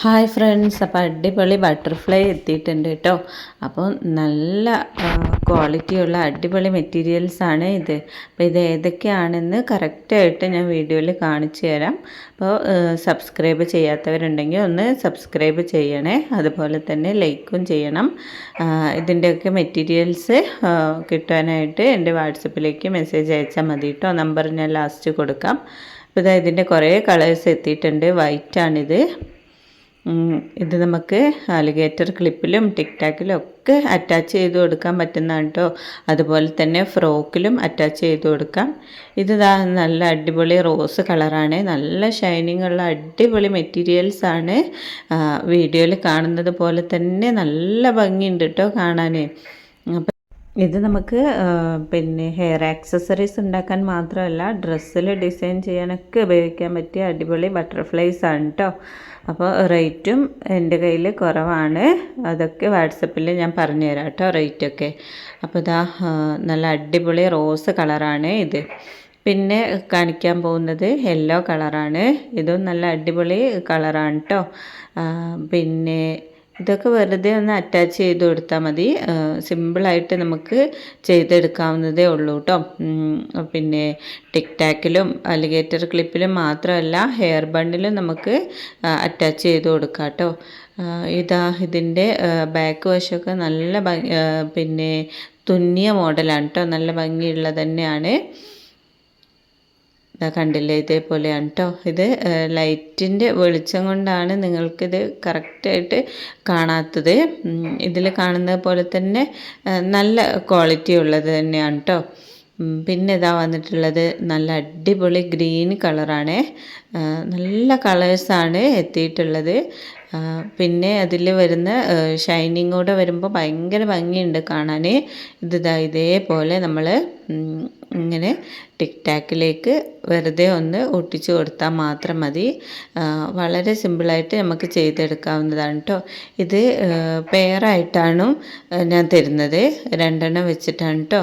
Hi friends, അപ്പോൾ അടിപൊളി butterfly എത്തിയിട്ടുണ്ട് കേട്ടോ. അപ്പോൾ നല്ല ക്വാളിറ്റിയുള്ള അടിപൊളി മെറ്റീരിയൽസാണ് ഇത്. അപ്പോൾ ഇത് ഏതൊക്കെയാണെന്ന് കറക്റ്റായിട്ട് ഞാൻ വീഡിയോയിൽ കാണിച്ചു തരാം. അപ്പോൾ സബ്സ്ക്രൈബ് ചെയ്യാത്തവരുണ്ടെങ്കിൽ ഒന്ന് സബ്സ്ക്രൈബ് ചെയ്യണേ, അതുപോലെ തന്നെ ലൈക്കും ചെയ്യണം. ഇതിൻ്റെയൊക്കെ മെറ്റീരിയൽസ് കിട്ടാനായിട്ട് എൻ്റെ വാട്സപ്പിലേക്ക് മെസ്സേജ് അയച്ചാൽ മതി കേട്ടോ. നമ്പർ ഞാൻ ലാസ്റ്റ് കൊടുക്കാം. അപ്പോൾ ഇതാ ഇതിൻ്റെ കുറേ കളേഴ്സ് എത്തിയിട്ടുണ്ട്. വൈറ്റാണിത്. ഇത് നമുക്ക് അലിഗേറ്റർ ക്ലിപ്പിലും ടിക് ടാക്കിലും ഒക്കെ അറ്റാച്ച് ചെയ്ത് കൊടുക്കാൻ പറ്റുന്നതാണ് കേട്ടോ. അതുപോലെ തന്നെ ഫ്രോക്കിലും അറ്റാച്ച് ചെയ്ത് കൊടുക്കാം. ഇത് നല്ല അടിപൊളി റോസ് കളറാണ്. നല്ല ഷൈനിങ് ഉള്ള അടിപൊളി മെറ്റീരിയൽസാണ്. വീഡിയോയിൽ കാണുന്നത് പോലെ തന്നെ നല്ല ഭംഗിയുണ്ട് കേട്ടോ കാണാൻ. അപ്പം ഇത് നമുക്ക് പിന്നെ ഹെയർ ആക്സസറീസ് ഉണ്ടാക്കാൻ മാത്രമല്ല ഡ്രസ്സിൽ ഡിസൈൻ ചെയ്യാനൊക്കെ ഉപയോഗിക്കാൻ പറ്റിയ അടിപൊളി ബട്ടർഫ്ലൈസ് ആണ് കേട്ടോ. അപ്പോൾ റേറ്റും എൻ്റെ കയ്യിൽ കുറവാണ്. അതൊക്കെ വാട്സപ്പിൽ ഞാൻ പറഞ്ഞു തരാം കേട്ടോ റേറ്റൊക്കെ. അപ്പോൾ ഇതാ നല്ല അടിപൊളി റോസ് കളറാണ് ഇത്. പിന്നെ കാണിക്കാൻ പോകുന്നത് യെല്ലോ കളറാണ്. ഇതും നല്ല അടിപൊളി കളറാണ് കേട്ടോ. പിന്നെ ഇതൊക്കെ വെറുതെ ഒന്ന് അറ്റാച്ച് ചെയ്ത് കൊടുത്താൽ മതി. സിമ്പിളായിട്ട് നമുക്ക് ചെയ്തെടുക്കാവുന്നതേ ഉള്ളൂ കേട്ടോ. പിന്നെ ടിക് ടാക്കിലും അലിഗേറ്റർ ക്ലിപ്പിലും മാത്രമല്ല ഹെയർ ബണ്ടിലും നമുക്ക് അറ്റാച്ച് ചെയ്ത് കൊടുക്കാം കേട്ടോ. ഇതിൻ്റെ ബാക്ക് വശമൊക്കെ നല്ല പിന്നെ തുന്നിയ മോഡലാണ് കേട്ടോ. നല്ല ഭംഗിയുള്ളത് തന്നെയാണ്. കണ്ടില്ലേ, ഇതേപോലെയാണ് കേട്ടോ. ഇത് ലൈറ്റിൻ്റെ വെളിച്ചം കൊണ്ടാണ് നിങ്ങൾക്കിത് കറക്റ്റായിട്ട് കാണാത്തത്. ഇതിൽ കാണുന്നത് പോലെ തന്നെ നല്ല ക്വാളിറ്റി ഉള്ളത് തന്നെയാണ് കേട്ടോ. പിന്നെ ഇതാ വന്നിട്ടുള്ളത് നല്ല അടിപൊളി ഗ്രീൻ കളറാണ്. നല്ല കളേഴ്സാണ് എത്തിയിട്ടുള്ളത്. പിന്നെ അതിൽ വരുന്ന ഷൈനിങ് കൂടെ വരുമ്പോൾ ഭയങ്കര ഭംഗിയുണ്ട് കാണാൻ. ഇതേപോലെ നമ്മൾ ഇങ്ങനെ ടിക് ടാക്കിലേക്ക് വെറുതെ ഒന്ന് ഒട്ടിച്ച് കൊടുത്താൽ മാത്രം മതി. വളരെ സിമ്പിളായിട്ട് നമുക്ക് ചെയ്തെടുക്കാവുന്നതാണ് കേട്ടോ. ഇത് പെയറായിട്ടാണ് ഞാൻ തരുന്നത്. 2 എണ്ണം വെച്ചിട്ടാണ് കേട്ടോ.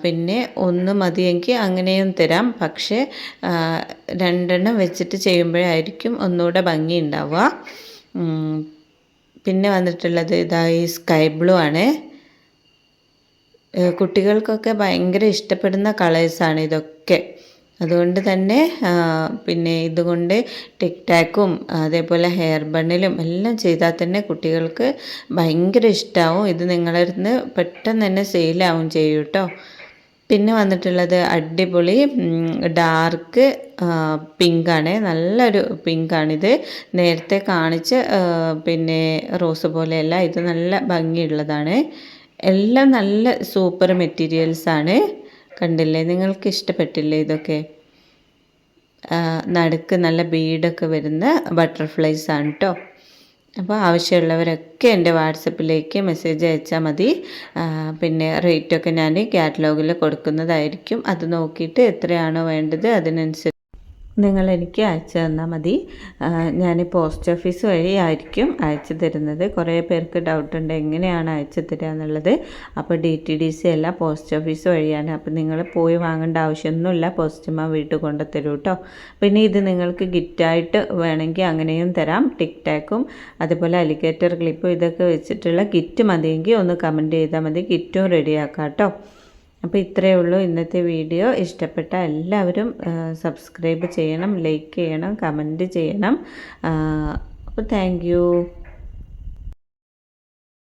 പിന്നെ ഒന്ന് മതിയെങ്കിൽ അങ്ങനെയും തരാം. പക്ഷേ 2 എണ്ണം വെച്ചിട്ട് ചെയ്യുമ്പോഴായിരിക്കും ഒന്നുകൂടെ ഭംഗി ഉണ്ടാവുക. പിന്നെ വന്നിട്ടുള്ളത് ഈ സ്കൈ ബ്ലൂ ആണ്. കുട്ടികൾക്കൊക്കെ ഭയങ്കര ഇഷ്ടപ്പെടുന്ന കളേഴ്സാണ് ഇതൊക്കെ. അതുകൊണ്ട് തന്നെ പിന്നെ ഇതുകൊണ്ട് ടിക് ടാക്കും അതേപോലെ ഹെയർ ബണ്ണിലും എല്ലാം ചെയ്താൽ തന്നെ കുട്ടികൾക്ക് ഭയങ്കര ഇഷ്ടമാവും. ഇത് നിങ്ങളുടെ അടുത്ത് പെട്ടെന്ന് തന്നെ സെയിലാവും ചെയ്യും കേട്ടോ. പിന്നെ വന്നിട്ടുള്ളത് അടിപൊളി ഡാർക്ക് പിങ്കാണ്. നല്ലൊരു പിങ്കാണിത്. നേരത്തെ കാണിച്ച പിന്നെ റോസ് പോലെയല്ല, ഇത് നല്ല ഭംഗിയുള്ളതാണ്. എല്ലാം നല്ല സൂപ്പർ മെറ്റീരിയൽസാണ്. കണ്ടില്ലേ, നിങ്ങൾക്ക് ഇഷ്ടപ്പെട്ടില്ലേ ഇതൊക്കെ? നടുക്ക് നല്ല ബീഡൊക്കെ വരുന്ന ബട്ടർഫ്ലൈസ് ആണ് കേട്ടോ. അപ്പോൾ ആവശ്യമുള്ളവരൊക്കെ എൻ്റെ വാട്സപ്പിലേക്ക് മെസ്സേജ് അയച്ചാൽ മതി. പിന്നെ റേറ്റൊക്കെ ഞാൻ കാറ്റലോഗിൽ കൊടുക്കുന്നതായിരിക്കും. അത് നോക്കിയിട്ട് എത്രയാണോ വേണ്ടത് അതിനനുസരിച്ച് നിങ്ങളെനിക്ക് അയച്ചു തന്നാൽ മതി. ഞാൻ പോസ്റ്റ് ഓഫീസ് വഴി ആയിരിക്കും അയച്ചു തരുന്നത്. കുറേ പേർക്ക് ഡൗട്ടുണ്ട് എങ്ങനെയാണ് അയച്ചു തരിക എന്നുള്ളത്. അപ്പോൾ DTDC അല്ല, പോസ്റ്റ് ഓഫീസ് വഴിയാണ്. അപ്പോൾ നിങ്ങൾ പോയി വാങ്ങേണ്ട ആവശ്യമൊന്നുമില്ല. പോസ്റ്റ്മാൻ വീട്ടിൽ കൊണ്ട് തരും കേട്ടോ. പിന്നെ ഇത് നിങ്ങൾക്ക് ഗിഫ്റ്റായിട്ട് വേണമെങ്കിൽ അങ്ങനെയും തരാം. ടിക് ടാക്കും അതുപോലെ അലിഗേറ്റർ ക്ലിപ്പും ഇതൊക്കെ വെച്ചിട്ടുള്ള ഗിഫ്റ്റ് മതിയെങ്കിൽ ഒന്ന് കമൻറ്റ് ചെയ്താൽ മതി. ഗിഫ്റ്റും റെഡിയാക്കാം കേട്ടോ. അപ്പോൾ ഇത്രയേ ഉള്ളൂ ഇന്നത്തെ വീഡിയോ. ഇഷ്ടപ്പെട്ട എല്ലാവരും സബ്സ്ക്രൈബ് ചെയ്യണം, ലൈക്ക് ചെയ്യണം, കമൻറ്റ് ചെയ്യണം. അപ്പോൾ താങ്ക് യു.